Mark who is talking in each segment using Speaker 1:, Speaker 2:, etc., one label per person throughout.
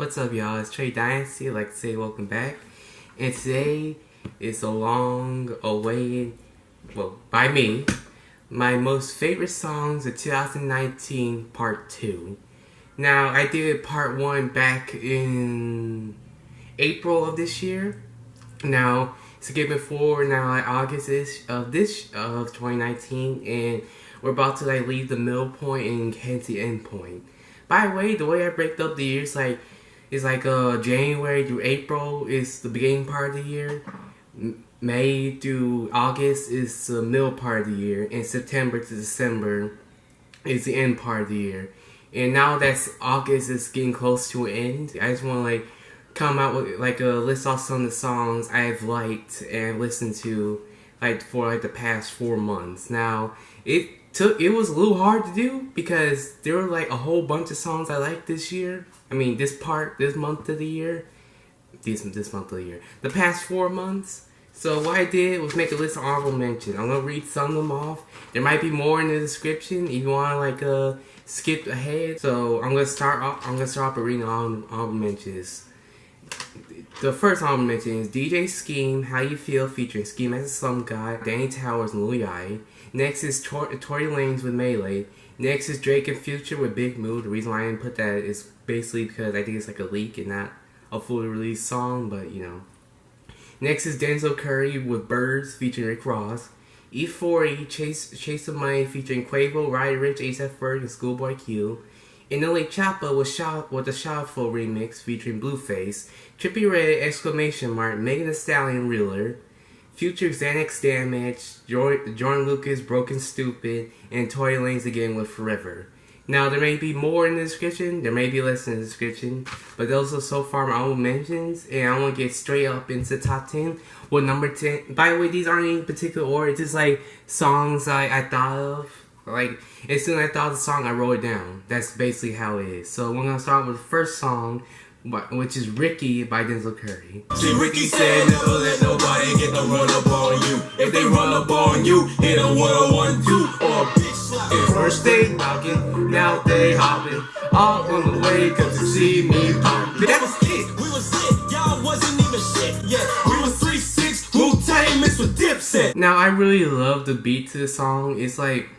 Speaker 1: what's up y'all, it's Trey Dynasty. I'd like to say welcome back. And today is a long awaited, well, by me, my most favorite songs of 2019 part 2. Now, I did part 1 back in April of this year. Now, skipping forward now like August of 2019, and we're about to like leave the middle point and head to the end point. By the way I break up the years it's like January through April is the beginning part of the year. May through August is the middle part of the year, and September to December is the end part of the year. And now that August is getting close to an end, I just want to like come out with like a list off some of the songs I've liked and listened to like for like the past 4 months. Now it was a little hard to do because there were like a whole bunch of songs I liked this year. I mean this month of the year. This month of the year. The past 4 months. So what I did was make a list of honorable mention. I'm gonna read some of them off. There might be more in the description if you wanna like skip ahead. So I'm gonna start off by reading honorable mentions. The first honorable mention is DJ Scheme, How You Feel featuring Scheme as a Slump Guy, Danny Towers and Lil Yachty. Next is Tory Lanez-MELEE. Next is Drake and Future with Big Mood. The reason why I didn't put that is basically because I think it's like a leak and not a fully released song, but you know. Next is Denzel Curry with Birdz featuring Rick Ross. E40, Chase of Money featuring Quavo, Roddy Rich, A$AP Ferg, and SchoolboyQ. And then like Choppa with the Shotta remix featuring Blueface. Trippie Redd, ! Megan Thee Stallion, Realer. Future XanaX Damage, Joyner Lucas, Broken Stupid, and Tory Lanez again with Forever. Now there may be more in the description, there may be less in the description, but those are so far my own mentions, and I want to get straight up into the top 10 with number 10. By the way, these aren't in particular order, it's just like songs I thought of. Like, as soon as I thought of the song, I wrote it down. That's basically how it is. So we're going to start with the first song, which is Ricky by Denzel Curry.
Speaker 2: See, Ricky said never let nobody get the run up on you. If they run up on you, hit a 1-1-2 or a big slap.
Speaker 1: First they knocking, now they hopping, all on the way cause you see me popping.
Speaker 2: That was it, we was it, y'all wasn't even shit yet. We was 3-6, Wu-Tang mixed with Dipset.
Speaker 1: Now I really love the beat to the song. It's like,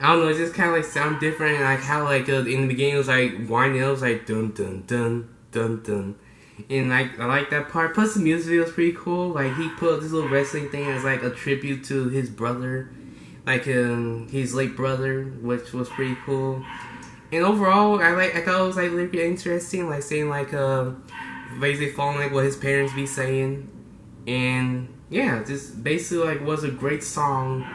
Speaker 1: I don't know, it just kind of like sound different, like how like in the beginning it was like winding up, it was like dun dun dun dun dun, and like I like that part. Plus the music video was pretty cool. Like he put this little wrestling thing as like a tribute to his brother, like his late brother, which was pretty cool. And overall, I thought it was like really interesting, like saying like basically following like what his parents be saying, and yeah, just basically like was a great song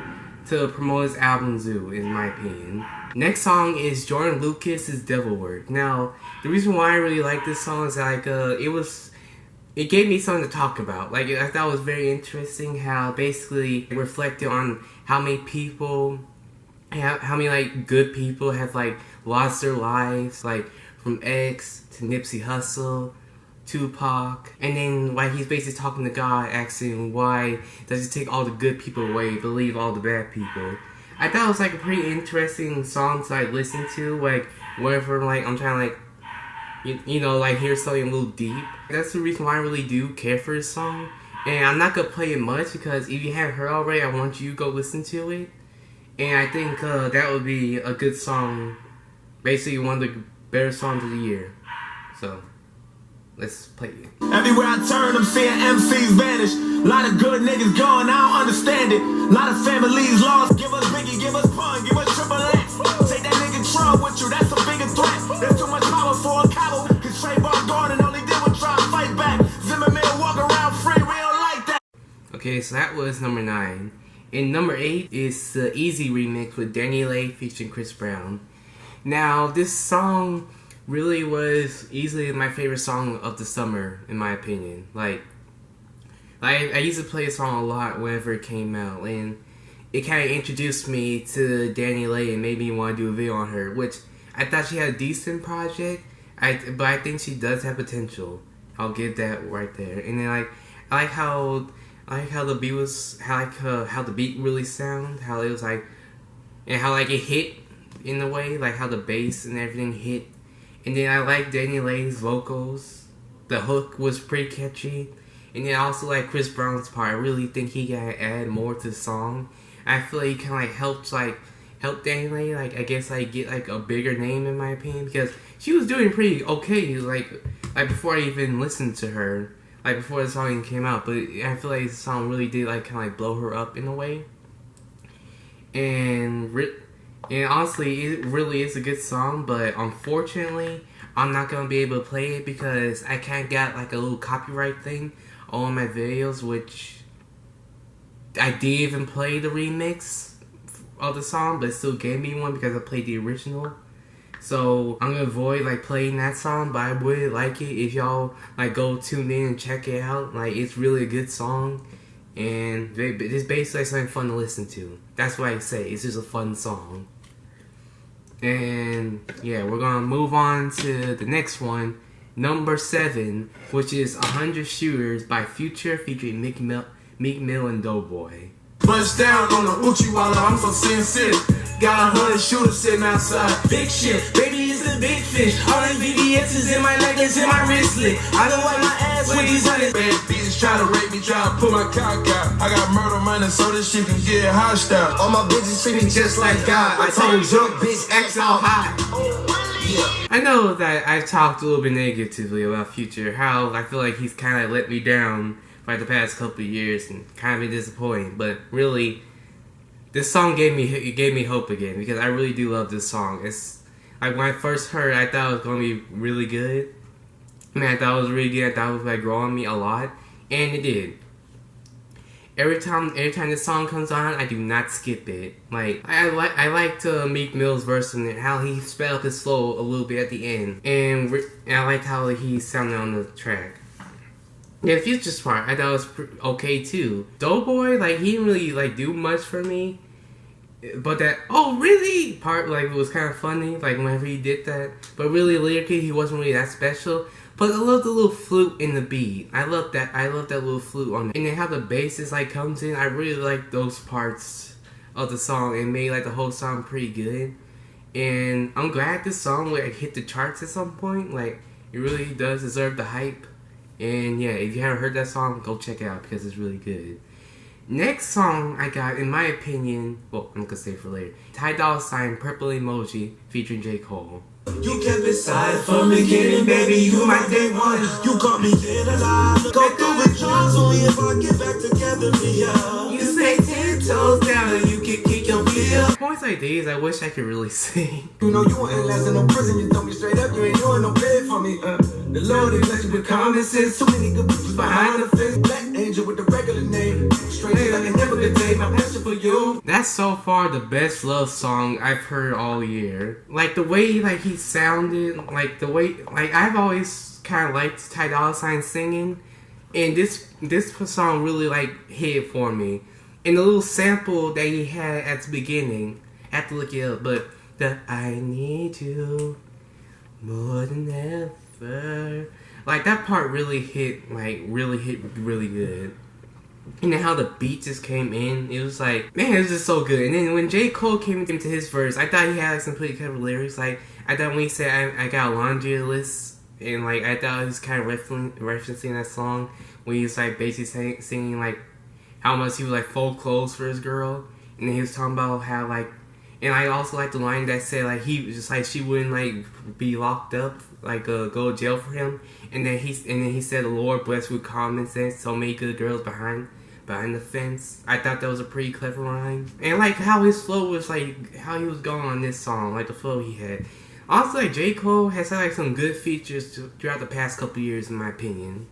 Speaker 1: to promote his album Zoo, in my opinion. Next song is Joyner Lucas's Devil Work. Now, the reason why I really like this song is like it gave me something to talk about. Like I thought it was very interesting how basically it reflected on how many people, how many like good people have like lost their lives, like from X to Nipsey Hussle, Tupac, and then like he's basically talking to God, asking why does he take all the good people away but leave all the bad people. I thought it was like a pretty interesting song to like listen to, like whenever like I'm trying to like you know like hear something a little deep. That's the reason why I really do care for this song, and I'm not gonna play it much because if you haven't heard already, I want you to go listen to it, and I think that would be a good song, basically one of the better songs of the year. So let's play it.
Speaker 2: Everywhere I turn, I'm seeing MCs vanish. Lot of good niggas gone, I don't understand it. Lot of families lost. Give us Biggie, give us Pun, give us Triple X. Take that nigga Trump with you, that's a bigger threat. There's too much power for a coward. Cause Trayvon Garden only did was try to fight back. Zimmerman walk around free, we don't like that.
Speaker 1: Okay, so that was number 9. And number 8 is the Easy remix with Danny Lay featuring Chris Brown. Now, this song really was easily my favorite song of the summer, in my opinion. Like I used to play a song a lot whenever it came out, and it kind of introduced me to Danny Lay and made me want to do a video on her, which I thought she had a decent project, but I think she does have potential. I'll give that right there. And then I like how the beat was, how the beat really sound, how it was like, and how like it hit in a way, like how the bass and everything hit. And then I like Daniela's vocals. The hook was pretty catchy. And then I also like Chris Brown's part. I really think he gotta add more to the song. I feel like he kinda like help Daniela, like I guess like get like a bigger name in my opinion, because she was doing pretty okay like before I even listened to her, like before the song even came out. But I feel like the song really did like kinda like blow her up in a way. And honestly, it really is a good song, but unfortunately, I'm not gonna be able to play it because I kinda got like a little copyright thing on my videos, which I did even play the remix of the song, but it still gave me one because I played the original. So I'm gonna avoid like playing that song, but I would like it if y'all like go tune in and check it out. Like, it's really a good song, and it's basically like something fun to listen to. That's why I say it's just a fun song. And yeah, we're gonna move on to the next one, number 7, which is 100 Shooters by Future featuring Meek Mill and Doughboy.
Speaker 2: Bust down on the Uchiwala, I'm so sincere. Got 100 shooters sitting outside. Big shit, baby, it's a big fish. All them VVS's in my necklace, in my wristlet. I don't wipe my ass with these hundreds. Bad bitches try to rape me, try to pull my cock out. I got murder money so this shit can get hostile. All my bitches treat me just like God. I told you, bitch, act all hot. Yeah.
Speaker 1: I know that I've talked a little bit negatively about Future, how I feel like he's kind of let me down for the past couple of years and kind of been disappointing, but really, this song gave me hope again, because I really do love this song. It's like, when I first heard it, I thought it was going to be really good. I mean, I thought it was really good. I thought it was like growing me a lot, and it did. Every time this song comes on, I do not skip it. Like, I liked Meek Mill's verse in it, how he sped up his flow a little bit at the end, and I liked how he sounded on the track. Yeah, Future's part, I thought it was okay too. Doughboy, like, he didn't really like do much for me, but that "oh really" part like was kind of funny, like whenever he did that. But really, lyrically, he wasn't really that special. But I love the little flute in the beat. I love that little flute on it. And then how the bass is like comes in. I really like those parts of the song. It made like the whole song pretty good. And I'm glad this song like hit the charts at some point. Like, it really does deserve the hype. And yeah, if you haven't heard that song, go check it out because it's really good. Next song I got, in my opinion, well, I'm gonna save it for later. Ty Dolla $ign Purple Emoji featuring J. Cole.
Speaker 2: You kept it silent from the beginning, baby, you my day one. You got me in alive. Go through withdrawals only if I get back together, yeah. You say 10 toes down and you can kick your feet up.
Speaker 1: Points like these, I wish I could really sing.
Speaker 2: You know you ain't last in no prison, you told me straight up, you ain't doing no bed for me, The Lord is blessed you with common sense. Too many good bitches behind the fence. Black angel with the regular name. Straight like a never good day, my passion for you.
Speaker 1: That's so far the best love song I've heard all year. Like, the way like he sounded, like the way, like, I've always kind of liked Ty Dolla $ign singing, and this song really like hit for me. And the little sample that he had at the beginning, I have to look it up, but the "I need you more than ever," like, that part really hit really good. And then how the beat just came in, it was like, man, it was just so good. And then when J. Cole came into his verse, I thought he had like some pretty clever lyrics. Like, I thought when he said, I got a laundry list, and like, I thought he was kind of referencing that song when he was like basically singing like how much he would like fold clothes for his girl. And then he was talking about how like, and I also like the line that said like he was just like she wouldn't like be locked up, like go to jail for him. And then he said, "The Lord bless with common sense, so many good girls behind the fence." I thought that was a pretty clever line. And like how his flow was, like how he was going on this song, like the flow he had. Also, like, J. Cole has had like some good features throughout the past couple years, in my opinion.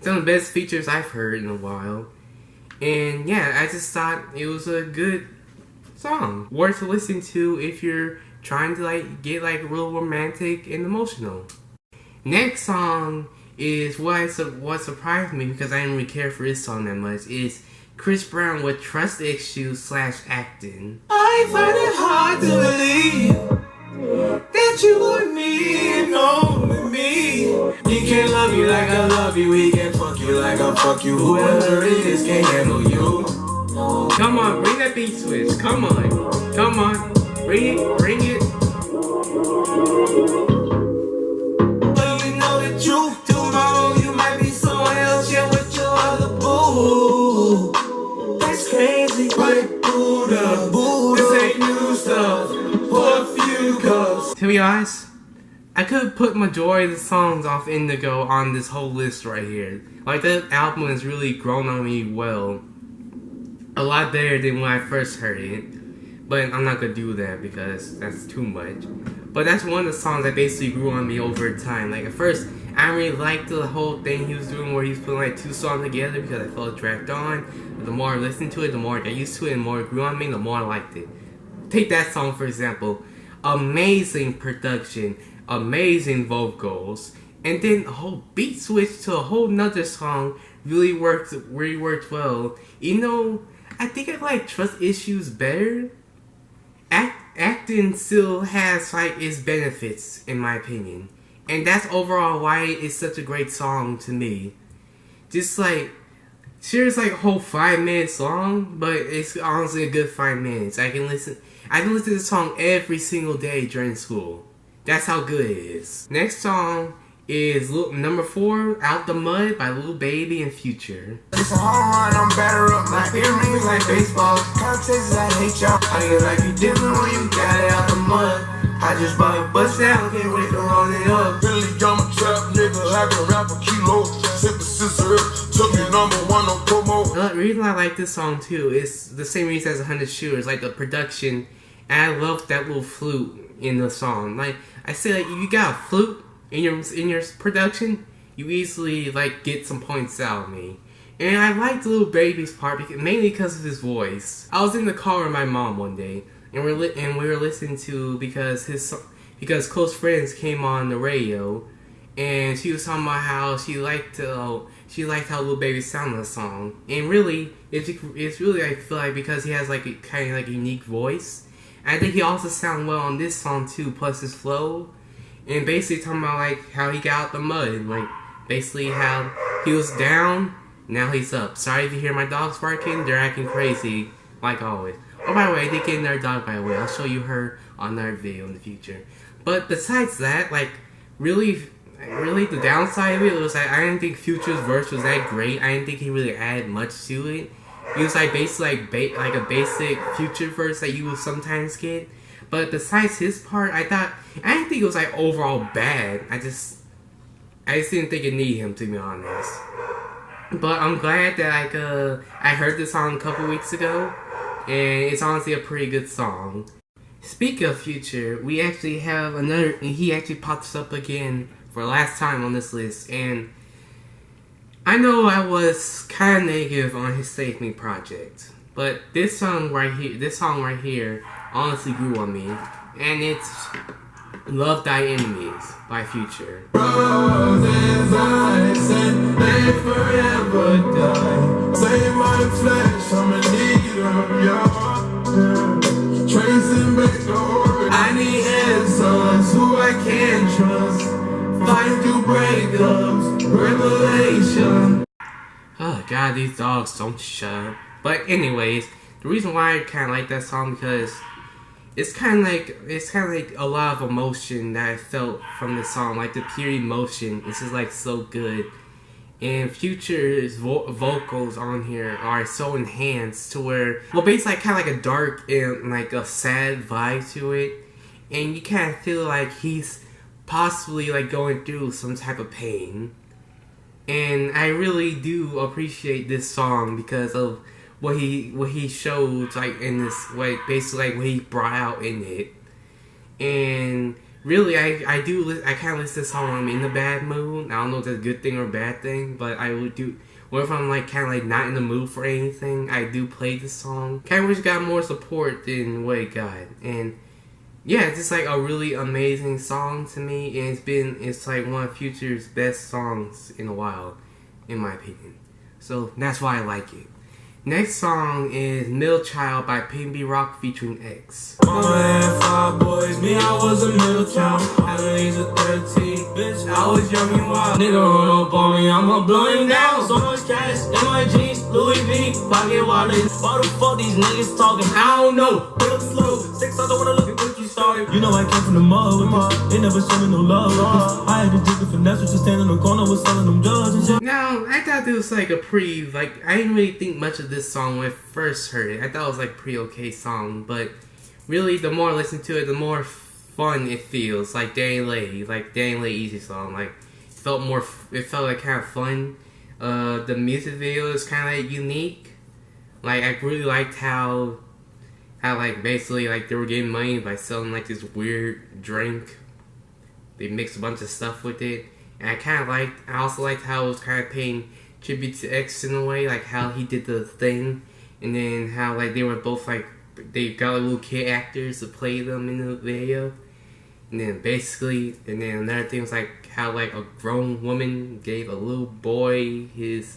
Speaker 1: Some of the best features I've heard in a while. And yeah, I just thought it was a good song, worth to listen to if you're trying to like get like real romantic and emotional. Next song is what surprised me, because I didn't really care for this song that much, is Chris Brown with Trust Issues /Acting.
Speaker 2: I find it hard to believe that you want me and only me. He can't love you like I love you, he can't fuck you like I fuck you. Whoever it is can't handle you.
Speaker 1: Come on, bring that beat switch. Come on, bring it.
Speaker 2: with you. Tomorrow you might be someone else, yeah, with your other boo. That's crazy. Right, Buddha, this ain't new stuff. Pour a few cups.
Speaker 1: To be honest, I could put majority of the songs off Indigo on this whole list right here. Like, that album has really grown on me well. A lot better than when I first heard it. But I'm not gonna do that because that's too much. But that's one of the songs that basically grew on me over time. Like, at first, I really liked the whole thing he was doing where he was putting like 2 songs together because I felt it dragged on. But the more I listened to it, the more I got used to it, and the more it grew on me, the more I liked it. Take that song for example. Amazing production. Amazing vocals, and then a whole beat switch to a whole nother song really worked well. You know, I think I like Trust Issues better. Acting still has like its benefits in my opinion, and that's overall why it's such a great song to me. Just like, sure, it's like a whole 5 minutes long, but it's honestly a good 5 minutes. I can listen to this song every single day during school. That's how good it is. Next song is number 4, Out the Mud by Lil Baby and Future.
Speaker 2: It's a home run, I'm batter up. My earrings like baseball. Context, I hate y'all. I get like you different when you got it out the mud. I just bought a bus down, can't wait to roll it up. Really, I'm a trap nigga, I can rap a kilo. Sip a scissor, took me number 1 on promo.
Speaker 1: The reason I like this song too is the same reason as 100 Shooters, like the production, and I love that little flute in the song. Like, I say, like, if you got a flute in your production, you easily like get some points out of me. And I liked Lil Baby's part mainly because of his voice. I was in the car with my mom one day, and we were listening to because Close Friends came on the radio, and she was talking about how she liked how Lil Baby sounded in the song. And really, it's really, I feel like, because he has like a kind of like unique voice. I think he also sounded well on this song too, plus his flow. And basically talking about like how he got out the mud. Like, basically how he was down, now he's up. Sorry if you hear my dogs barking, they're acting crazy, like always. Oh, by the way, I did get another dog, by the way. I'll show you her on another video in the future. But besides that, like, really the downside of it was like, I didn't think Future's verse was that great. I didn't think he really added much to it. It was like basically like a basic Future verse that you will sometimes get. But besides his part, I didn't think it was like overall bad. I just didn't think it needed him, to be honest. But I'm glad that I heard this song a couple weeks ago, and it's honestly a pretty good song. Speaking of Future, we actually have another, and he actually pops up again for the last time on this list, and I know I was kind of negative on his Save Me project, but this song right here honestly grew on me, and it's Love Thy Enemies by Future.
Speaker 2: Roses, I said they forever die. Save my flesh, I'm in need of your heart. Tracing back the order. I need answers, who I can trust. Fight through breakups, revelation.
Speaker 1: Oh god, these dogs don't shut up. But anyways, the reason why I kind of like that song because it's kind of like a lot of emotion that I felt from the song, like the pure emotion. It's just like so good, and Future's vocals on here are so enhanced to where, well, basically kind of like a dark and like a sad vibe to it, and you kind of feel like he's possibly like going through some type of pain. And I really do appreciate this song because of what he showed, like, in this, like, basically like what he brought out in it. And really, I kind of listen to this song when I'm in a bad mood. I don't know if that's a good thing or a bad thing, but I would do. What if I'm like kind of like not in the mood for anything? I do play this song. Kind of wish it got more support than what it got. And yeah, it's just like a really amazing song to me, and it's like one of Future's best songs in a while, in my opinion. So that's why I like it. Next song is Middle Child by PNB Rock featuring X.
Speaker 2: Mama had 5 boys, me I was a middle child. At the age of 13, bitch, I was young and wild. Nigga run up on me, I'ma blow him down. So much cash in my jeans, Louis V, pocket wallet. Why the fuck these niggas talking? I don't know. Look slow, 6 I don't wanna look at what you started. You know I came from the mud. They never showed me no love. I had to dig the finesse, just standing in the corner with selling them drugs and shit.
Speaker 1: Now, I thought this was like a pretty, like, I didn't really think much of this song when I first heard it. I thought it was like a pretty okay song, but really, the more I listen to it, the more fun it feels. Like Danny Lay Easy song. Like, it felt like kind of fun. The music video is kind of like unique. Like, I really liked how like basically like they were getting money by selling like this weird drink. They mixed a bunch of stuff with it, and I also liked how it was kind of paying tribute to X in a way, like how he did the thing, and then how like they were both like they got like little kid actors to play them in the video, and then another thing was like how like a grown woman gave a little boy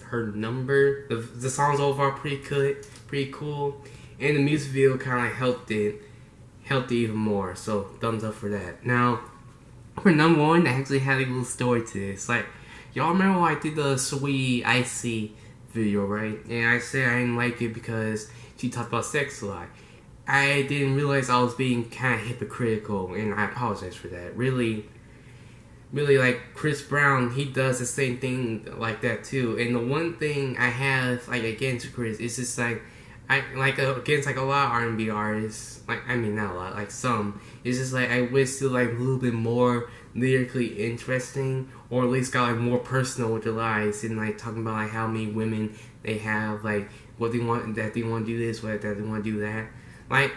Speaker 1: her number. The song's overall pretty good, pretty cool. And the music video kind of helped it even more. So thumbs up for that. Now, for number one, I actually had a little story to this. Like, y'all remember when I did the Sweet Icy video, right? And I said I didn't like it because she talked about sex a lot. I didn't realize I was being kind of hypocritical, and I apologize for that. Really, like Chris Brown, he does the same thing like that too. And the one thing I have like against Chris is just like, against like a lot of R&B artists, like, I mean not a lot, like some, it's just like I wish to like a little bit more lyrically interesting, or at least got like more personal with their lives, and like talking about like how many women they have, like what they want, that they want to do this, that they want to do that. Like,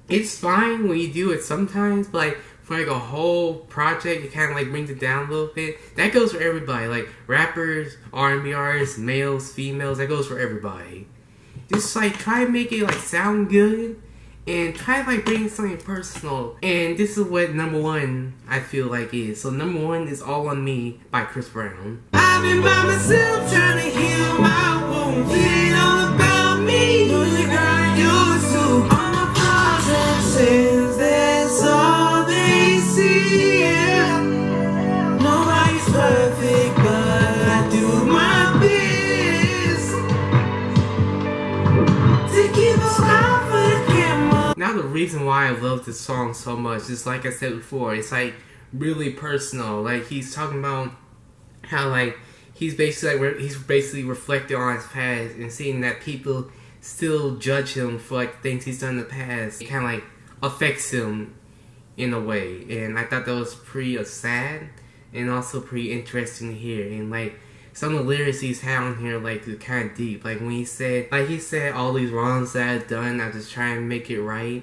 Speaker 1: it's fine when you do it sometimes, but like for like a whole project, it kind of like brings it down a little bit. That goes for everybody, like rappers, R&B artists, males, females, that goes for everybody. Just like try to make it like sound good, and try to like bring something personal. And this is what number one I feel like is. So number one is All On Me by Chris Brown.
Speaker 2: I've been by myself trying to heal my wounds. It ain't all about me. Do you got used to all my flaws and sins? That's all they see. Yeah. Nobody's perfect, but I do my best.
Speaker 1: Now the reason why I love this song so much is, like I said before, it's like really personal. Like, he's talking about how like he's basically reflecting on his past and seeing that people still judge him for like things he's done in the past. It kind of like affects him in a way, and I thought that was pretty sad and also pretty interesting to hear. And like some of the lyrics he's had on here, like, are kind of deep. Like when he said all these wrongs that I've done, I just try and make it right.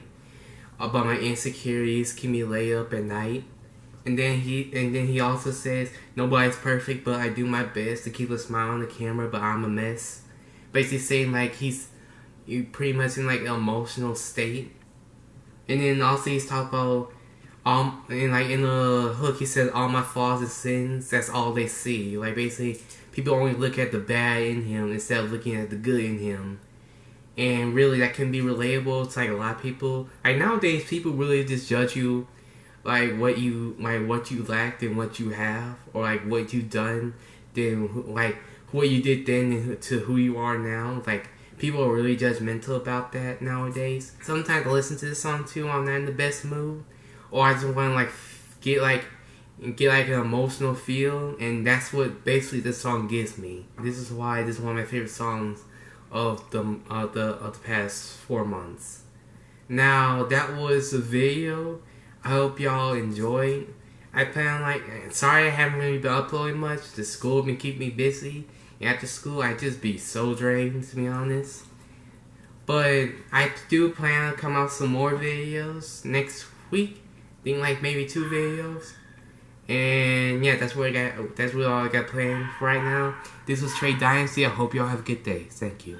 Speaker 1: About my insecurities, keep me lay up at night. And then he also says, nobody's perfect, but I do my best to keep a smile on the camera, but I'm a mess. Basically saying like he's pretty much in like an emotional state. And then also he's talking about and like in the hook he said, all my flaws and sins, that's all they see. Like basically people only look at the bad in him instead of looking at the good in him. And really that can be relatable to like a lot of people. Like nowadays people really just judge you like what you lacked and what you have, or like what you've done, then like what you did then to who you are now. Like people are really judgmental about that nowadays. Sometimes I listen to this song too when I'm not in the best mood, or I just want to like get like an emotional feel, and that's what basically this song gives me. This is why this is one of my favorite songs of the past 4 months. Now that was the video. I hope y'all enjoyed. I plan on sorry I haven't really been uploading much. The school been keeping me busy. And after school I just be so drained, to be honest. But I do plan to come out some more videos next week. I think like maybe 2 videos. And yeah, that's what all I got planned for right now. This was Trey Dynasty. I hope y'all have a good day. Thank you.